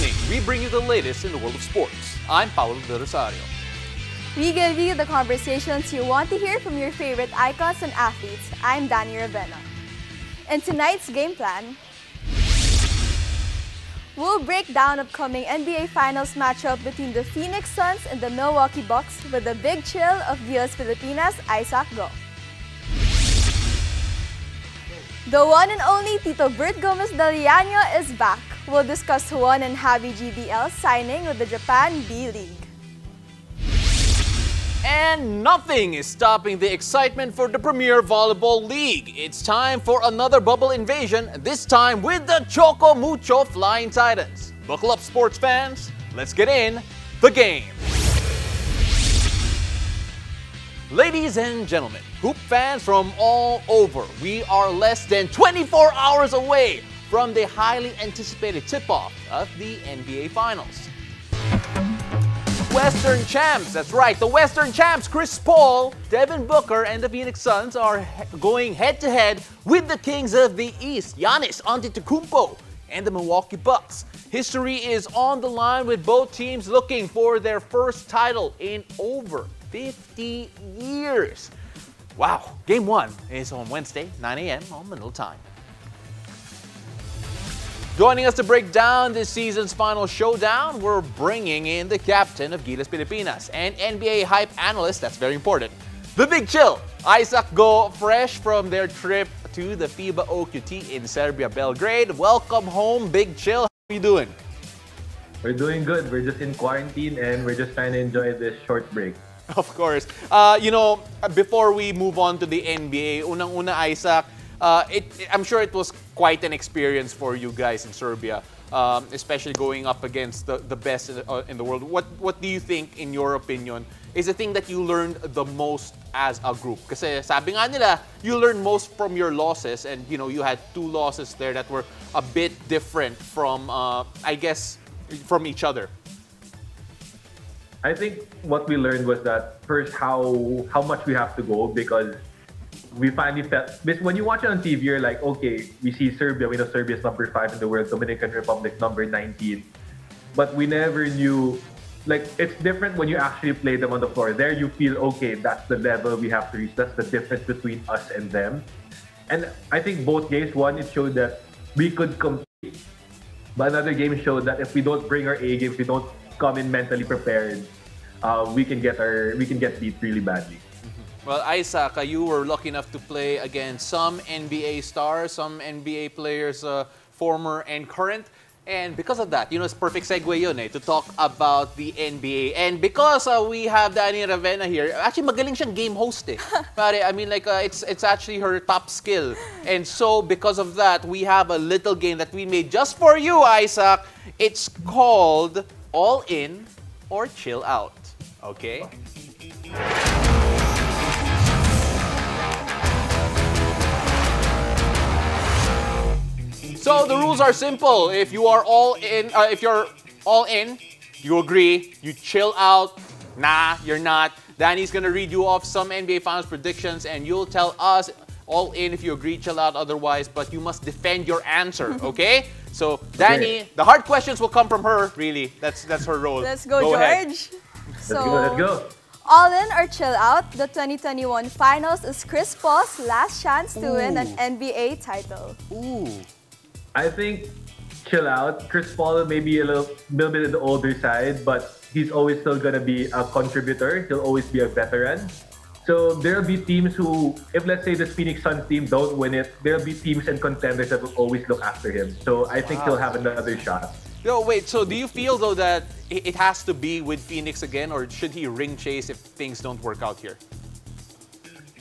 evening, we bring you the latest in the world of sports. I'm Paolo Del Rosario. We give you the conversations you want to hear from your favorite icons and athletes. I'm Danny Ravenna. In tonight's game plan, we'll break down upcoming NBA Finals matchup between the Phoenix Suns and the Milwaukee Bucks with the big chill of Gilas Filipinas, Isaac Go. The one and only Tito Bert Gomez de Liano is back. We'll discuss Juan and Javi GBL signing with the Japan B.League. And nothing is stopping the excitement for the Premier Volleyball League. It's time for another bubble invasion, this time with the Choco Mucho Flying Titans. Buckle up, sports fans. Let's get in the game. Ladies and gentlemen, hoop fans from all over, we are less than 24 hours away from the highly anticipated tip-off of the NBA Finals. Western champs, that's right, the Western champs, Chris Paul, Devin Booker, and the Phoenix Suns are going head-to-head with the kings of the East, Giannis Antetokounmpo, and the Milwaukee Bucks. History is on the line with both teams looking for their first title in over 50 years. Wow, game one is on Wednesday, 9 a.m. on Manila time. Joining us to break down this season's final showdown, we're bringing in the captain of Gilas Pilipinas and NBA hype analyst, that's very important, the Big Chill, Isaac Go, fresh from their trip to the FIBA OQT in Serbia, Belgrade. Welcome home, Big Chill. How are you doing? We're doing good. We're just in quarantine and we're just trying to enjoy this short break. Of course. Before we move on to the NBA, unang-una, Isaac, I'm sure it was quite an experience for you guys in Serbia, especially going up against the best in the world. What do you think, in your opinion, is the thing that you learned the most as a group? Kasi sabi nga nila, you learned most from your losses, and you had two losses there that were a bit different from, I guess, from each other. I think what we learned was that first how much we have to go, because we finally felt, because when you watch it on TV, you're like, okay, we see Serbia, we know Serbia is number 5 in the world, Dominican Republic number 19, but we never knew, like, it's different when you actually play them on the floor. There you feel, okay, that's the level we have to reach, that's the difference between us and them. And I think both games, one, it showed that we could compete, but another game showed that if we don't bring our A game, if we don't come in mentally prepared, we can get beat really badly. Well, Isaac, you were lucky enough to play against some NBA stars, some NBA players, former and current. And because of that, it's perfect segue yun to talk about the NBA. And because we have Danny Ravenna here, actually magaling siyang game host Pare, I mean, like, it's actually her top skill. And so because of that, we have a little game that we made just for you, Isaac. It's called All In or Chill Out. Okay? So the rules are simple. If you are all in, if you're all in, you agree. You chill out. Nah, you're not. Danny's gonna read you off some NBA Finals predictions, and you'll tell us all in if you agree, chill out otherwise. But you must defend your answer, okay? So Danny, the hard questions will come from her. Really, that's her role. Let's go, George. Ahead. Let's go. All in or chill out, the 2021 Finals is Chris Paul's last chance to win an NBA title. Ooh. I think chill out. Chris Paul may be a little bit on the older side, but he's always still going to be a contributor. He'll always be a veteran. So there'll be teams who, if let's say the Phoenix Suns team don't win it, there'll be teams and contenders that will always look after him. So I think he'll have another shot. Yo, wait, so do you feel though that it has to be with Phoenix again, or should he ring chase if things don't work out here?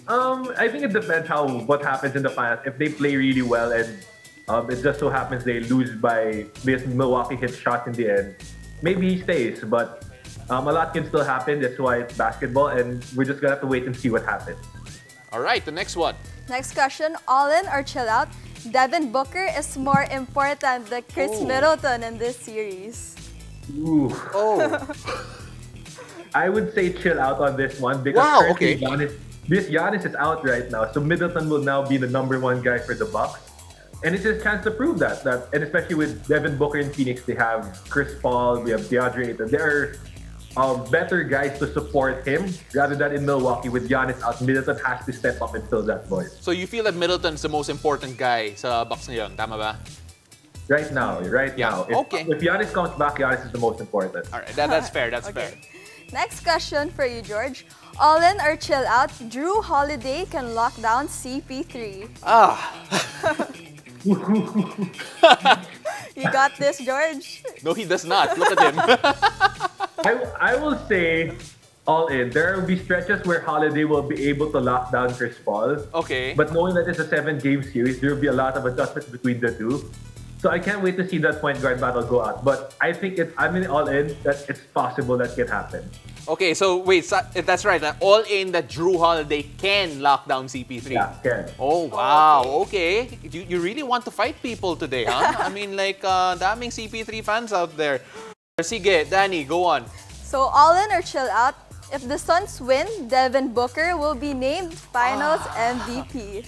I think it depends what happens in the finals. If they play really well and it just so happens they lose because Milwaukee hits shots in the end, maybe he stays, but a lot can still happen. That's why it's basketball, and we're just gonna have to wait and see what happens. All right, the next one. Next question, all in or chill out? Devin Booker is more important than Chris Middleton in this series. Ooh. Oh. I would say chill out on this one because Giannis is out right now. So Middleton will now be the #1 guy for the Bucks. And it's his chance to prove that. And especially with Devin Booker in Phoenix, they have Chris Paul, we have DeAndre Ayton. There are better guys to support him rather than in Milwaukee with Giannis out. Middleton has to step up and fill that void. So you feel that Middleton's the most important guy sa Bucks ngayon, tama ba? Right now. Yeah. If Giannis comes back, Giannis is the most important. All right, that's fair. That's Okay. fair. Next question for you, George. All in or chill out? Drew Holiday can lock down CP3. You got this, George? No, he does not. Look at him. I will say all in. There will be stretches where Holiday will be able to lock down Chris Paul. Okay. But knowing that it's a 7-game series, there will be a lot of adjustments between the two. So I can't wait to see that point guard battle go out. But I think I'm in all in that it's possible that can happen. Okay, so wait, that's right. All in that Drew Holiday can lock down CP3. Yeah, can. Oh, wow. Okay. You really want to fight people today, huh? I mean, like, daming CP3 fans out there. Sige, Danny, go on. So all in or chill out? If the Suns win, Devin Booker will be named Finals MVP.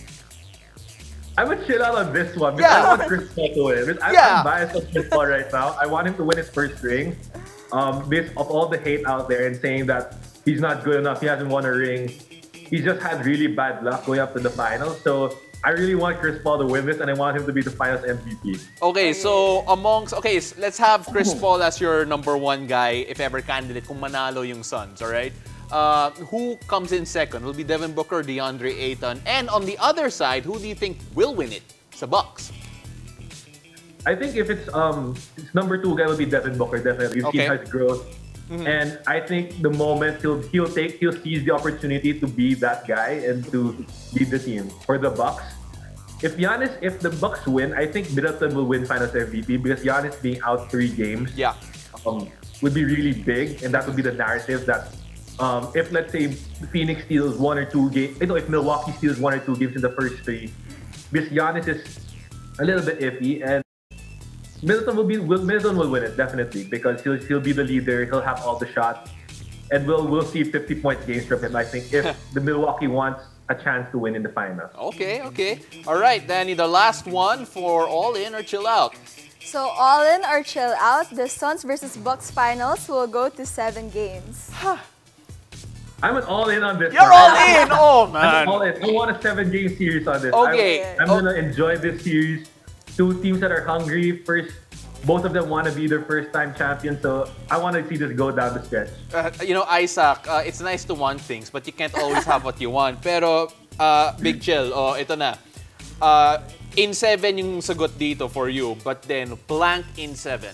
I would chill out on this one because I want Chris Paul to win. I'm biased on Chris Paul right now. I want him to win his first ring. Based of all the hate out there and saying that he's not good enough, he hasn't won a ring. He's just had really bad luck going up to the finals. So I really want Chris Paul to win this and I want him to be the finals MVP. Okay, so let's have Chris Paul as your number one guy if ever candidate kung manalo yung Suns, alright? Who comes in second? Will be Devin Booker, DeAndre Ayton. And on the other side, who do you think will win it? Sa Bucks. I think if it's number 2 guy will be Devin Booker, definitely. We've seen his growth. And I think the moment he'll seize the opportunity to be that guy and to lead the team. For the Bucks, if the Bucks win, I think Middleton will win Finals MVP because Giannis being out 3 games would be really big, and that would be the narrative that if let's say Phoenix steals 1 or 2 games, if Milwaukee steals 1 or 2 games in the first 3, because Giannis is a little bit iffy, and Middleton will win it definitely because he'll be the leader. He'll have all the shots, and we'll see 50-point games from him. I think if the Milwaukee wants a chance to win in the final. Okay. All right, Danny, the last one for all in or chill out. So all in or chill out, the Suns versus Bucks finals will go to 7 games. I'm all in on this. You're all in. Oh man. I'm all in. I want a 7-game series on this. Okay. I'm gonna enjoy this series. 2 teams that are hungry. First, both of them want to be their first-time champions, so I want to see this go down the stretch. Isaac, it's nice to want things, but you can't always have what you want. Pero, Big Chill, ito na. In 7 yung sagot dito for you, but then blank in 7.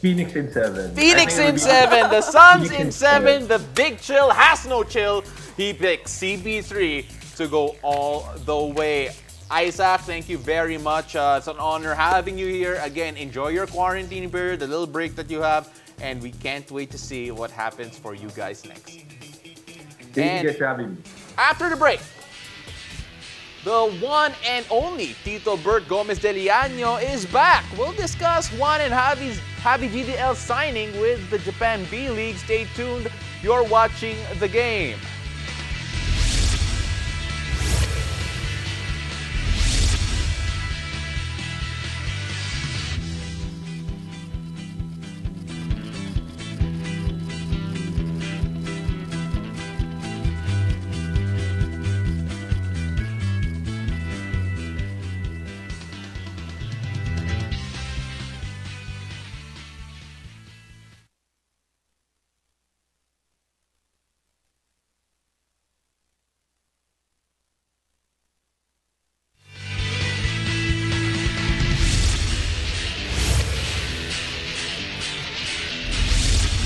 Phoenix in 7. Phoenix in 7. The Suns in 7. The Big Chill has no chill. He picks CP3 to go all the way. Isaac, thank you very much. It's an honor having you here. Again, enjoy your quarantine period, the little break that you have, and we can't wait to see what happens for you guys next. Thank you guys for having me. After the break, the one and only Tito Bert Gomez de Liano is back. We'll discuss Juan and Javi GDL signing with the Japan B.League. Stay tuned. You're watching the game.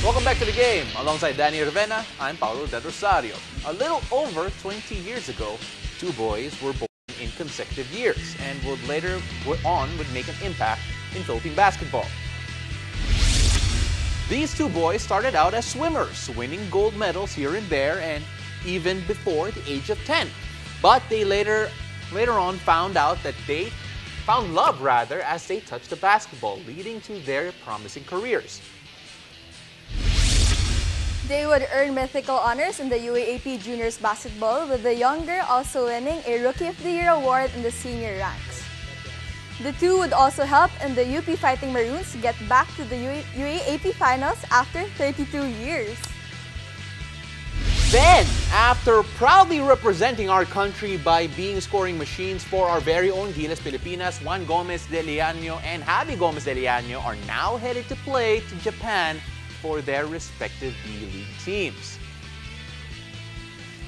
Welcome back to the game. Alongside Danny Rivena, I'm Paulo Del Rosario. A little over 20 years ago, 2 boys were born in consecutive years and would later make an impact in Philippine basketball. These 2 boys started out as swimmers, winning gold medals here and there and even before the age of 10. But they later on found love as they touched the basketball, leading to their promising careers. They would earn mythical honors in the UAAP Juniors Basketball, with the younger also winning a Rookie of the Year award in the senior ranks. The two would also help in the UP Fighting Maroons get back to the UAAP Finals after 32 years. Then, after proudly representing our country by being scoring machines for our very own Gilas Pilipinas, Juan Gomez de Liano and Javi Gomez de Liano are now headed to play to Japan for their respective B.League teams.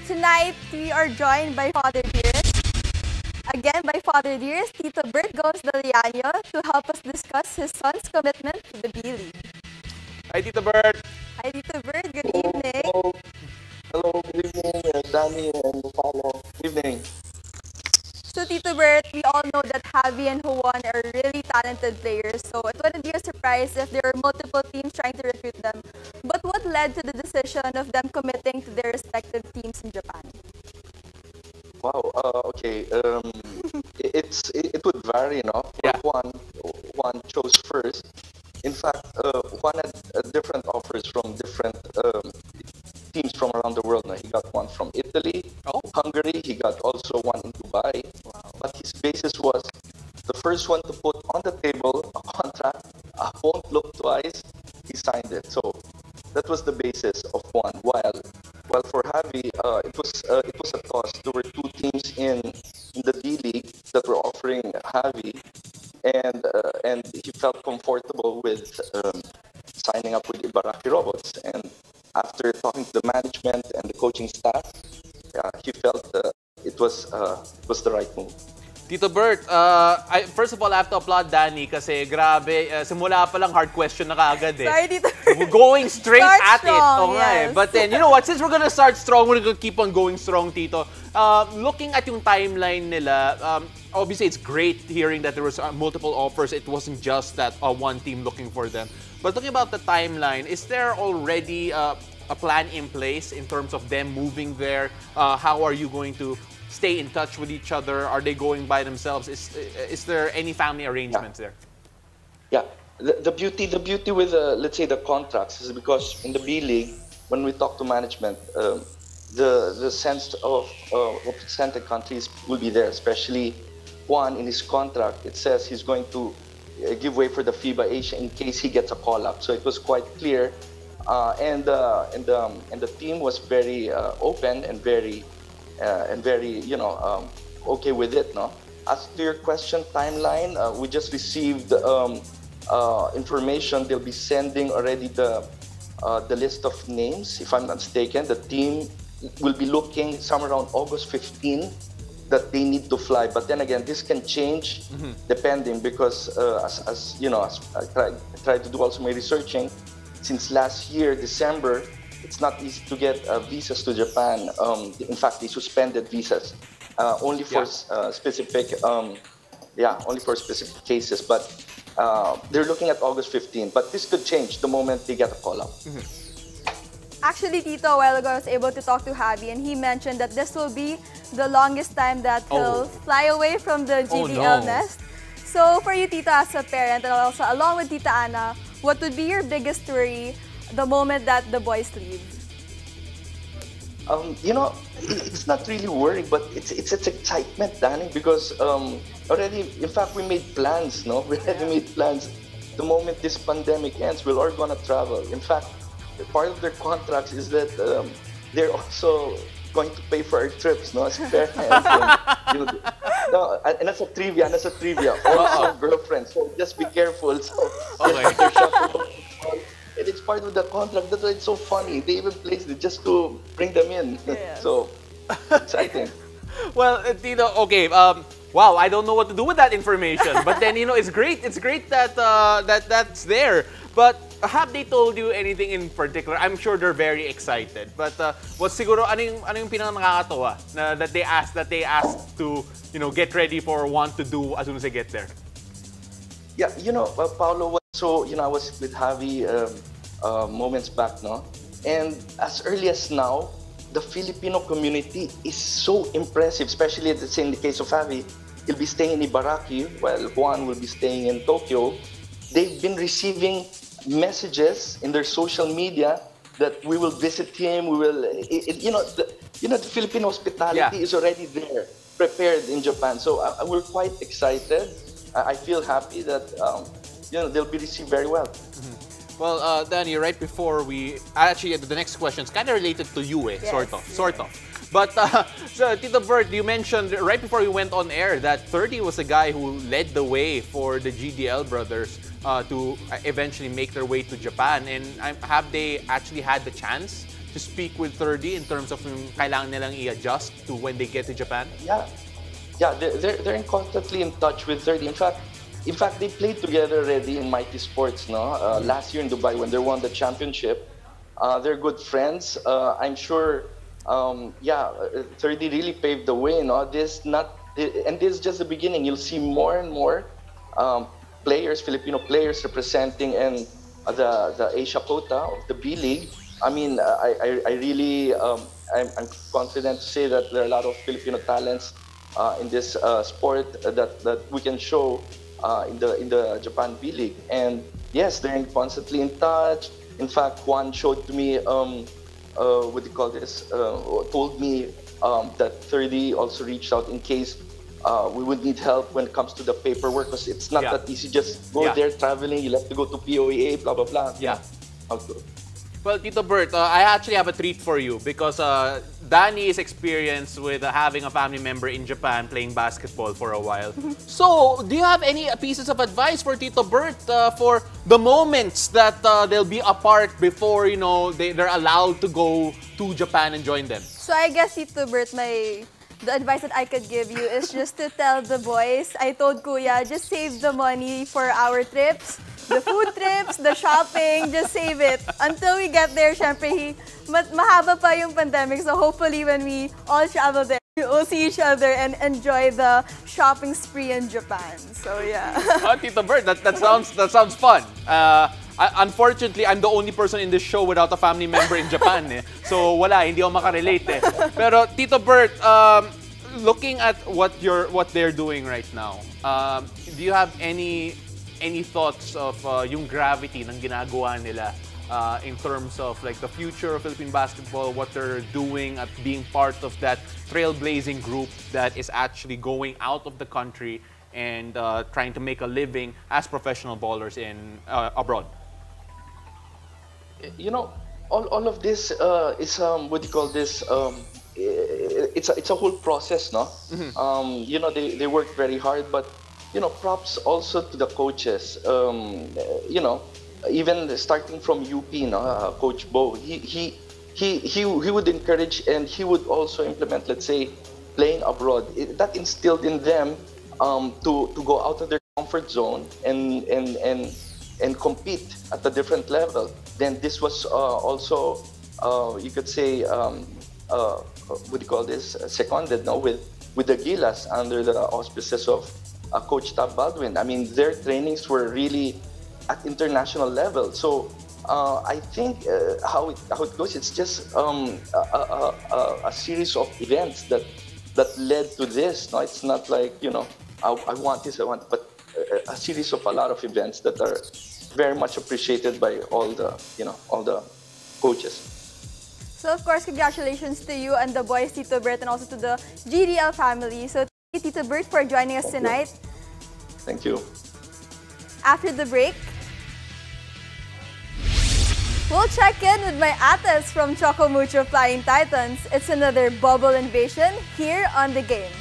Tonight, we are joined by Father Dearest. Again, by Father Dearest, Tito Bert Gomez de Liano, to help us discuss his son's commitment to the B.League. Hi, Tito Bert. Hi, Tito Bert. Good evening. Hello, good evening, Danny and Paulo. Good evening. So, Tito Bert, we all know that Javi and Juan are really talented players, so it wouldn't be a surprise if there were multiple teams trying to recruit them. But what led to the decision of them committing to their respective teams in Japan? Wow. Okay. It would vary, you know. Yeah. Juan chose first. In fact, Juan had different offers from different teams from around the world. Now, he got one from Italy, Hungary. He got also one in Dubai. Wow. But his basis was the first one to put on the table a contract. I won't look twice. He signed it. So that was the basis of Juan. While for Javi, it was a toss. There were two teams in the B.League that were offering Javi, and he felt comfortable with signing up with Ibaraki Robots. And after talking to the management and the coaching staff, he felt it was the right move. Tito Bert, first of all, I have to applaud Danny kasi grabe, simula pa lang hard question na kaagad eh. Sorry, Tito Bert. We're going straight Start at strong, it. Oh, yes. But then, you know what? Since we're gonna start strong, we're gonna keep on going strong, Tito. Looking at yung timeline nila, obviously it's great hearing that there was multiple offers. It wasn't just that one team looking for them. But talking about the timeline, is there already a plan in place in terms of them moving there? How are you going to stay in touch with each other? Are they going by themselves? Is there any family arrangements there? Yeah, the beauty with let's say the contracts is because in the B.League, when we talk to management, the sense of represented countries will be there. Especially Juan, in his contract, it says he's going to give way for the FIBA Asia in case he gets a call up. So it was quite clear, and the team was very open and very okay with it. No, as to your question, timeline, we just received information. They'll be sending already the list of names. If I'm not mistaken, the team will be looking somewhere around August 15 that they need to fly. But then again, this can change depending, because as you know, as I tried to do also my researching, since last year December, it's not easy to get visas to Japan. In fact, they suspended visas only for specific cases. But they're looking at August 15. But this could change the moment they get a call up. Actually, Tito, a while ago, I was able to talk to Javi, and he mentioned that this will be the longest time that he'll fly away from the GBL nest. So for you, Tito, as a parent, and also along with Tita Ana, what would be your biggest worry the moment that the boys leave? It's not really worrying, but it's excitement, Danny, because already, in fact, we made plans, no? We already made plans. The moment this pandemic ends, we're all gonna travel. In fact, part of their contracts is that they're also going to pay for our trips, no? As parents. And that's a trivia, also girlfriends, so just be careful. So, and it's part of the contract. That's why it's so funny. They even placed it just to bring them in. Yes. So, exciting. Well, Tito, okay. Wow, I don't know what to do with that information. But then, it's great. It's great that that's there. But have they told you anything in particular? I'm sure they're very excited. But what's siguro ano yung pinaka nakakatawa na that they asked to get ready for Juan to do as soon as they get there? Yeah, Paulo. So I was with Javi moments back, no, and as early as now, the Filipino community is so impressive. Especially in the case of Javi, he'll be staying in Ibaraki while Juan will be staying in Tokyo. They've been receiving messages in their social media that we will visit him. We will, the Philippine hospitality is already there, prepared in Japan. So we're quite excited. I feel happy that they'll be received very well. Well, Danny, right before we actually the next question is kind of related to you, Yes. sort of. But so, Tito Bert, you mentioned right before we went on air that 30 was a guy who led the way for the GDL brothers to eventually make their way to Japan. And have they actually had the chance to speak with 30 in terms of yung kailangan nilang i-adjust to when they get to Japan? Yeah, they're constantly in touch with 30. In fact, they played together already in Mighty Sports, no? Last year in Dubai when they won the championship. They're good friends. I'm sure. 30 really paved the way, no? And this is just the beginning. You'll see more and more players, Filipino players, representing and the Asia quota of the B.League. I mean, I really, I'm confident to say that there are a lot of Filipino talents in this sport that we can show in the Japan B.League. And yes, they're constantly in touch. In fact, Juan showed to me, what do you call this? Told me that 30 also reached out in case we would need help when it comes to the paperwork, because it's not that easy. Just go there traveling. You'll have to go to POEA, blah blah blah. Yeah. Okay. Well, Tito Bert, I actually have a treat for you because Danny is experienced with having a family member in Japan playing basketball for a while. So, do you have any pieces of advice for Tito Bert for the moments that they'll be apart before, they're allowed to go to Japan and join them? So I guess, Tito Bert, the advice that I could give you is just to tell the boys, I told Kuya, just save the money for our trips. The food trips, the shopping, just save it. Until we get there, syempre, mahaba pa yung pandemic. So hopefully when we all travel there, we'll see each other and enjoy the shopping spree in Japan. So yeah. Tito Bert, that sounds fun. Unfortunately, I'm the only person in this show without a family member in Japan. So wala, hindi ako makarelate. Pero Tito Bert, looking at what they're doing right now, do you have any thoughts of yung gravity ng ginagawa nila in terms of like the future of Philippine basketball, what they're doing at being part of that trailblazing group that is actually going out of the country and trying to make a living as professional ballers in abroad? All of this is what do you call this? It's a whole process, no? Mm-hmm. They work very hard, but props also to the coaches. Even starting from UP, Coach Bo, he would encourage and he would also implement, let's say, playing abroad. That instilled in them to go out of their comfort zone and compete at a different level. Then this was also, you could say, what do you call this? Seconded, with the Gilas under the auspices of Coach Tab Baldwin. I mean, their trainings were really at international level. So I think how it goes, it's just a series of events that led to this. No, it's not like I want this, but a series of a lot of events that are very much appreciated by all the coaches. So of course, congratulations to you and the boys, Tito Bert, and also to the GDL family. So thank you, Tito Bert, for joining us tonight. Thank you. After the break, we'll check in with my ates from Choco Mucho Flying Titans. It's another bubble invasion here on The Game.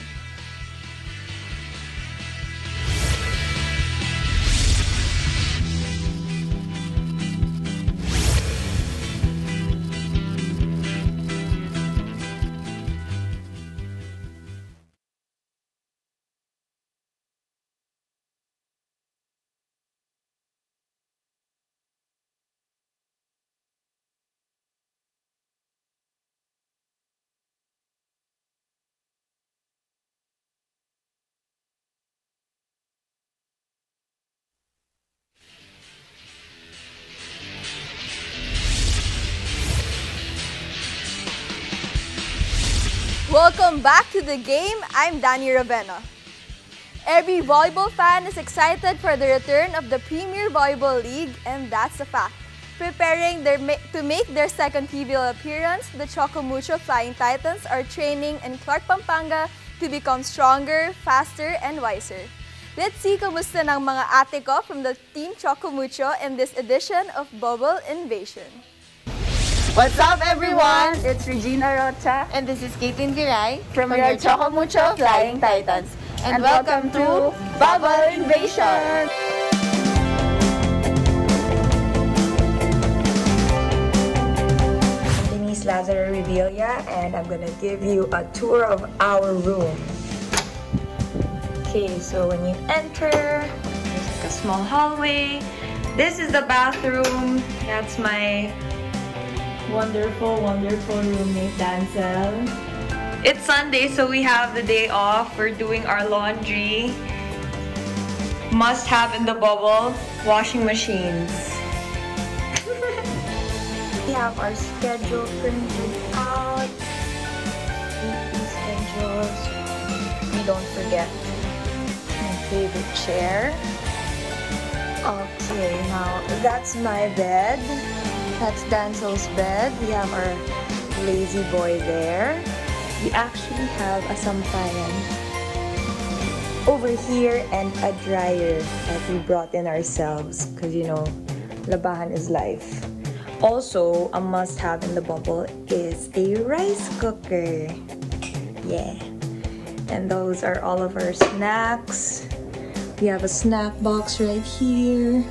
Welcome back to The Game. I'm Danny Ravenna. Every volleyball fan is excited for the return of the Premier Volleyball League, and that's a fact. Preparing to make their second PBL appearance, the Choco Mucho Flying Titans are training in Clark, Pampanga to become stronger, faster, and wiser. Let's see kumusta ng mga ate ko from the Team Choco Mucho in this edition of Bubble Invasion. What's up, everyone? It's Regina Rocha. And this is Caitlin Viray from your Choco Mucho Flying Titans. And welcome to Bubble Invasion! Lazaro Revilla, and I'm gonna give you a tour of our room. Okay, so when you enter, there's like a small hallway. This is the bathroom. That's my wonderful, wonderful roommate, Dancel. It's Sunday, so we have the day off. We're doing our laundry. Must have in the bubble, washing machines. We have our schedule printed out. Weekly schedules. We don't forget my favorite chair. Okay, now that's my bed. That's Dancel's bed. We have our lazy boy there. We actually have a sampayan over here and a dryer that we brought in ourselves because, you know, labahan is life. Also, a must-have in the bubble is a rice cooker. Yeah. And those are all of our snacks. We have a snack box right here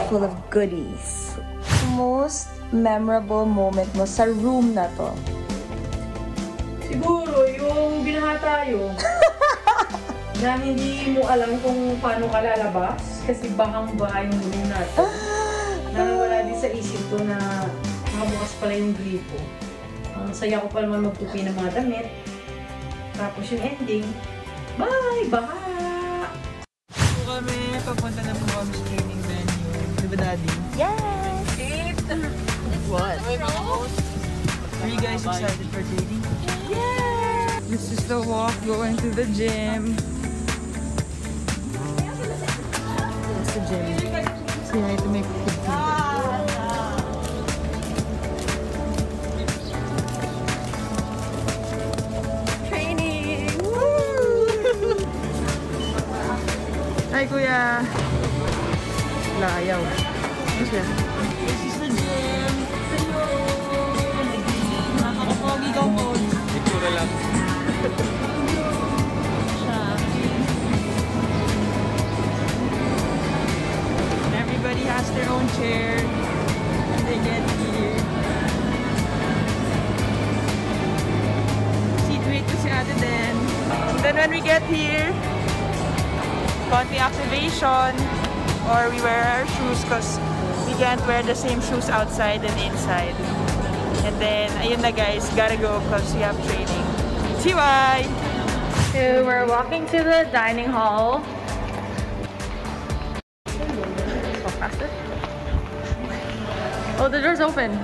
full of goodies. Most memorable moment mo sa room na to? Siguro yung binaha tayo. Na hindi mo alam kung paano ka lalabas kasi bahang-baha yung room natin. Nawala din sa isip ko na makabukas pala yung gripo. Ang saya ko pa naman magtupi ng mga damit. Tapos yung ending, bye! Baha! So kami, papunta na po kami sa training venue. Di ba, Daddy? Yes! What? Are you guys excited for training? Yes! This is the walk going to the gym. It's the gym. So you need to make good food. Training! Hi, Kuya! Layaw. This is the gym. Hello! Nakakapogi ka po. Itsura lang. Everybody has their own chair when they get here. Seat mate ko si Ate Den. And then when we get here, konti activation or we wear our shoes because we can't wear the same shoes outside and inside. And then, ayun na guys, gotta go because we have training. TY! So we're walking to the dining hall. Oh, the door's open.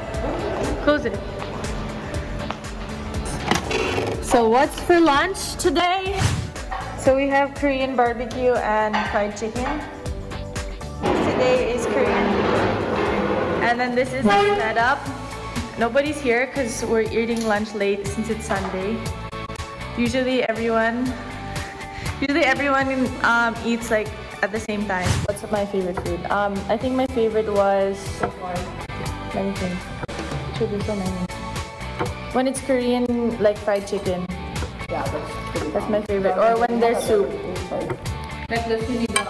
Close it. So what's for lunch today? So we have Korean barbecue and fried chicken. Today is Korean. And then this is the setup. Nobody's here because we're eating lunch late since it's Sunday. Usually everyone eats like at the same time. What's my favorite food? I think my favorite was, let me think. Should be so many. When it's Korean, like fried chicken. Yeah, That's my favorite. Or when there's soup. like the sinigang.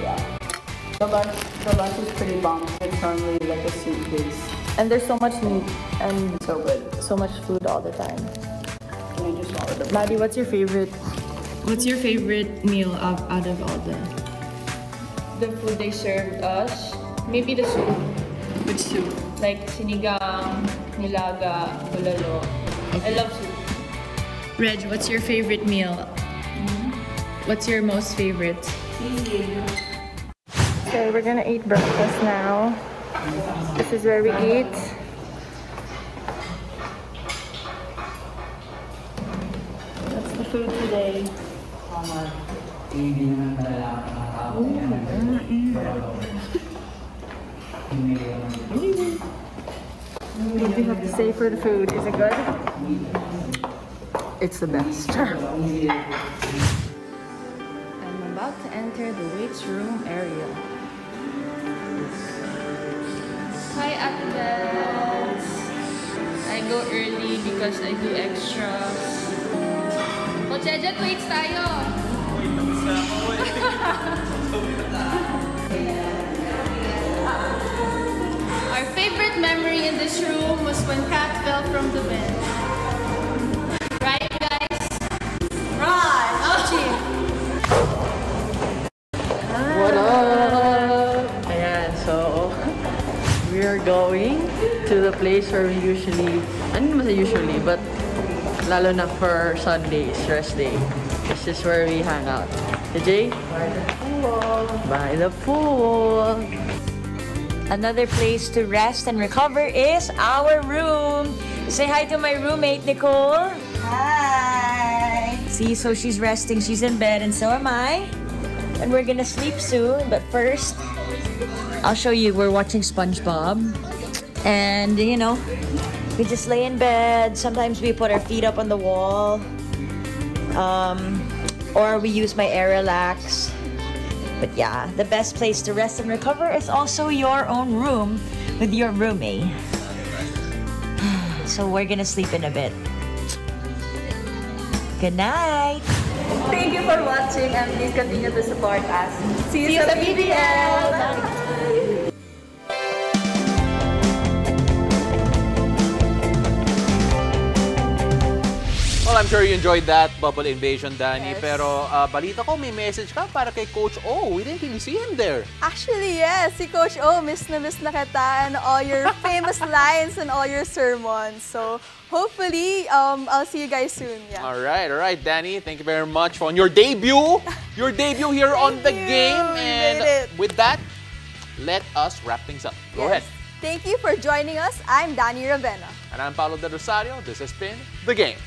Yeah. The lunch is pretty bomb. It's normally like a soup base. And there's so much meat and So good. so much food all the time. Can I just swallow the Maddie, what's your favorite? What's your favorite meal out of all the food they served us? Maybe the soup. Which soup? Like sinigang, nilaga, bulalo. I love soup. Reg, what's your favorite meal? What's your most favorite? Okay, we're gonna eat breakfast now. This is where we eat. That's the food today. What do you have to say for the food? Is it good? It's the best. I'm about to enter the weights room area. Hi, athletes! I go early because I do extra. O, Jejet, weights tayo! Our favorite memory in this room was when Kat fell from the bed. Right, guys? Right! What up? Ayan, so we are going to the place where we usually, ano naman sa usually, but lalo na for Sundays, rest day. This is where we hang out. Jay? By the pool. By the pool. Another place to rest and recover is our room. Say hi to my roommate, Nicole. Hi! See, so she's resting, she's in bed, and so am I. And we're gonna sleep soon, but first, I'll show you, we're watching SpongeBob. And, you know, we just lay in bed. Sometimes we put our feet up on the wall. Or we use my air relax. But yeah, the best place to rest and recover is also your own room with your roommate. So we're gonna sleep in a bit. Good night! Thank you for watching and please continue to support us. See you sa BBL! Bye! Well, I'm sure you enjoyed that bubble invasion, Danny. Yes. Pero balita ko, may message ka para kay Coach O. We didn't really see him there. Actually, yes, si Coach O, miss na kita and all your famous lines and all your sermons. So, hopefully, I'll see you guys soon. Yeah. All right, Danny. Thank you very much for your debut. Your debut here on the game. We And made it. with that, let us wrap things up. Go ahead. Thank you for joining us. I'm Danny Ravenna. And I'm Paolo De Rosario. This has been The Game.